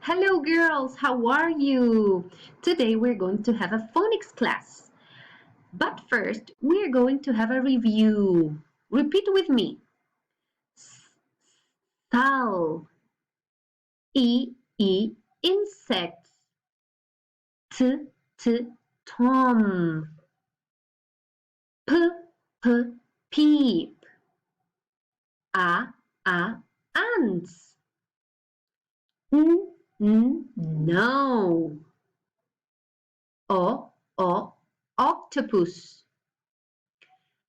Hello girls, how are you? Today we're going to have a phonics class. But first, we're going to have a review. Repeat with me. Sal. E, insects. T, Tom. P, peep. A, ants. No. O, octopus.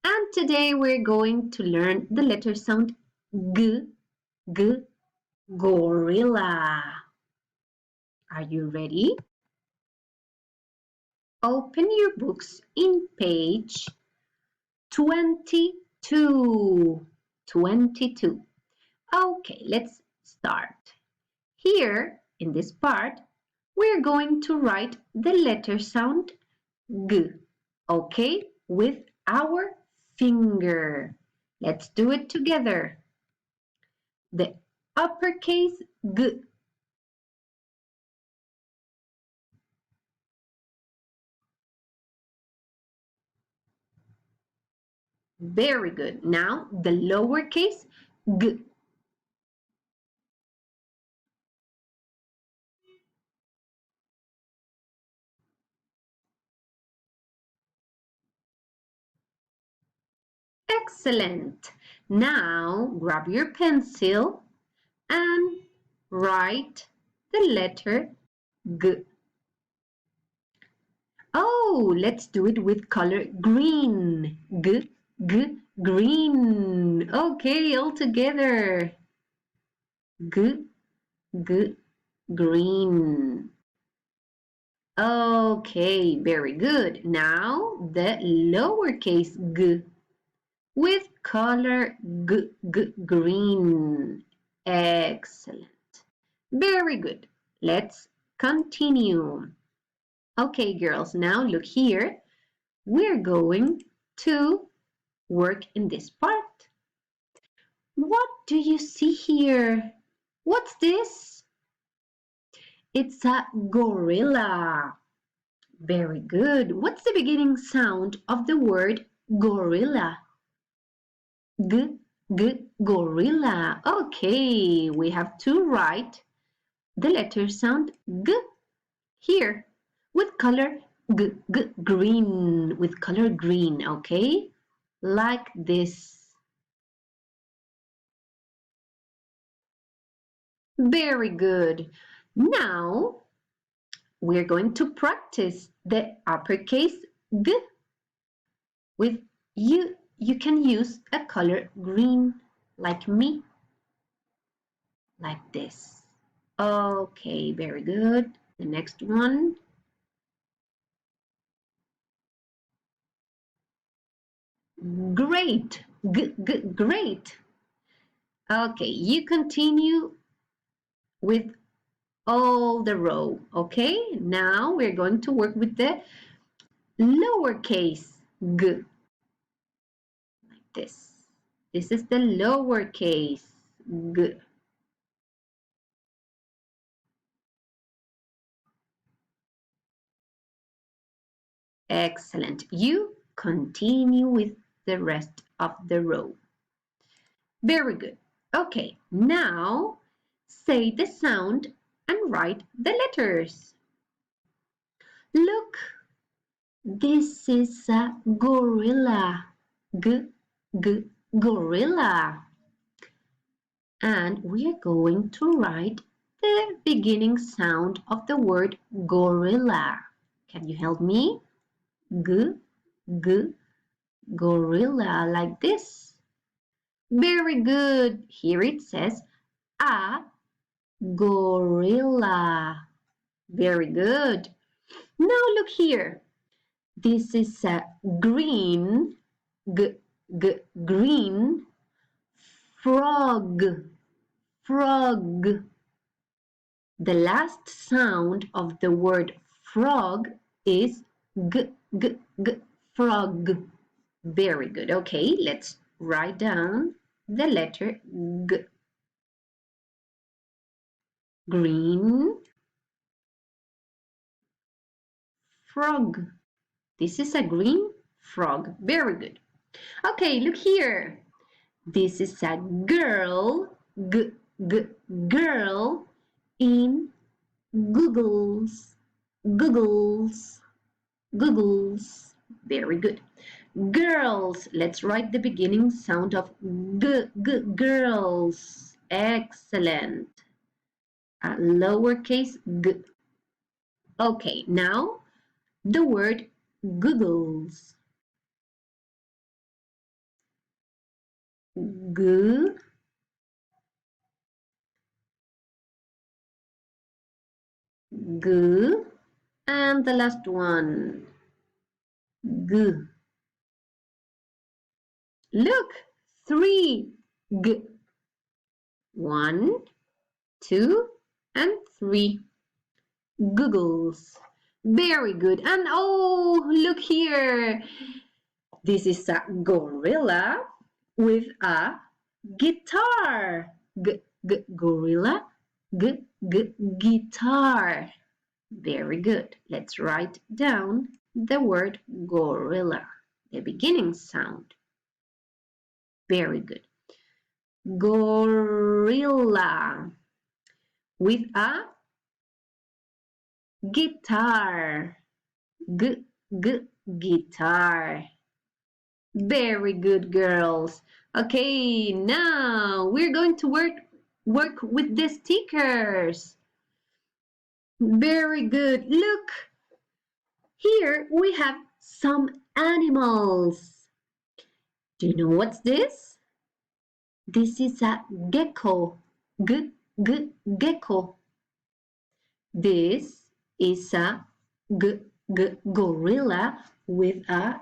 And today we're going to learn the letter sound G, G, gorilla. Are you ready? Open your books in page 22. 22. Okay, let's start. Here, in this part, we're going to write the letter sound G, okay, with our finger. Let's do it together. The uppercase G. Very good. Now the lowercase G. Excellent. Now grab your pencil and write the letter G. Oh, let's do it with color green. G, G, green. Okay, all together. G, G, green. Okay, very good. Now the lowercase g with color green. Excellent. Very good. Let's continue. Okay, girls, now look here. We're going to work in this part. What do you see here? What's this? It's a gorilla. Very good. What's the beginning sound of the word gorilla? G, gorilla. Okay, we have to write the letter sound G here with color green, with color green, okay? Like this. Very good. Now we're going to practice the uppercase G with you. You can use a color green like me, like this. Okay, very good. The next one. Great, great. Okay, you continue with all the row. Okay, now we're going to work with the lowercase g, like this. This is the lowercase g. Excellent. You continue with the rest of the row. Very good. Okay, now say the sound and write the letters. Look, this is a gorilla. G, gorilla. And we're going to write the beginning sound of the word gorilla. Can you help me? G, gorilla, like this. Very good. Here it says a gorilla. Very good. Now look here. This is a green, green frog. Frog. The last sound of the word frog is frog. Very good. Okay, let's write down the letter G. green frog. This is a green frog. Very good. Okay, look here. This is a girl, girl in Google's, Google's, Google's. Very good. Girls. Let's write the beginning sound of girls. Excellent. A lowercase g. Okay, now the word Googles. G, g, and the last one, g. Look, 3 g. 1, 2, and 3. Googles. Very good. And oh, look here. This is a gorilla with a guitar. Gorilla, guitar. Very good. Let's write down the word gorilla, the beginning sound. Very good. Gorilla with a guitar. Guitar. Very good, girls. Okay, now we're going to work with the stickers. Very good. Look, here we have some animals. Do you know what's this? This is a gecko. Gecko. This is a gorilla with a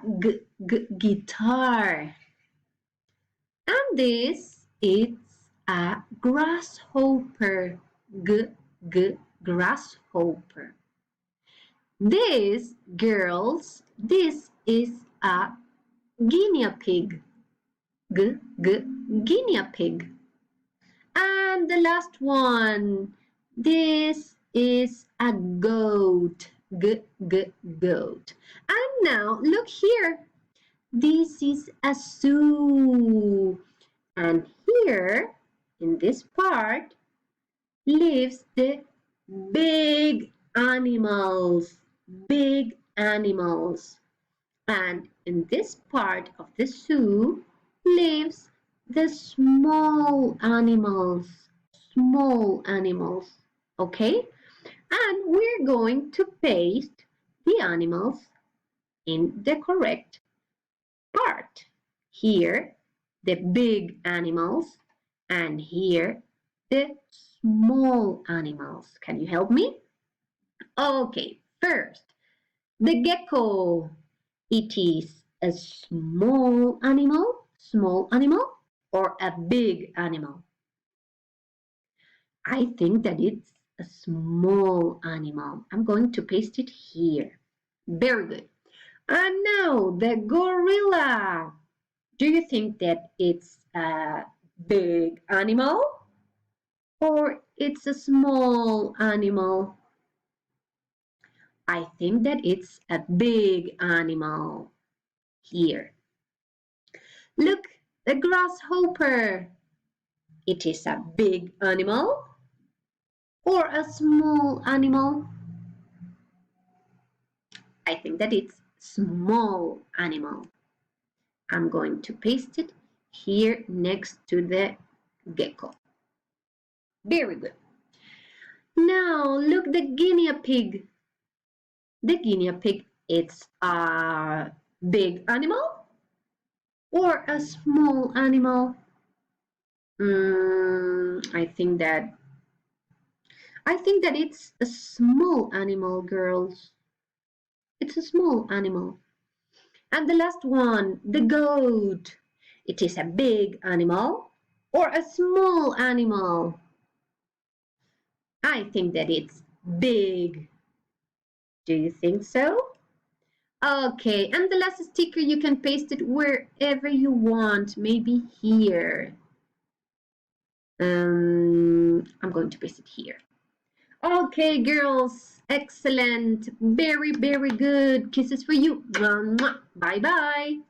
guitar. And this is a grasshopper. Grasshopper. This, girls, this is a guinea pig. Guinea pig. And the last one, this is a goat. Goat. And now look here. This is a zoo. And here in this part lives the big animals. Big animals. And in this part of the zoo lives the small animals. Small animals. Okay? And we're going to paste the animals in the correct part. Here, the big animals, and here, the small animals. Can you help me? Okay, first, the gecko. It is a small animal, or a big animal. I think that it's a small animal. I'm going to paste it here. Very good. And now the gorilla. Do you think that it's a big animal or it's a small animal? I think that it's a big animal. Here. Look, the grasshopper. It is a big animal or a small animal? I think that it's small animal. I'm going to paste it here next to the gecko. Very good. Now look, the guinea pig. The guinea pig, it's a big animal or a small animal? I think that it's a small animal, girls. It's a small animal. And the last one, the goat. It is a big animal or a small animal? I think that it's big. Do you think so? Okay, and the last sticker, you can paste it wherever you want, maybe here. I'm going to paste it here. Okay, girls. Excellent. Very, very good. Kisses for you. Bye bye.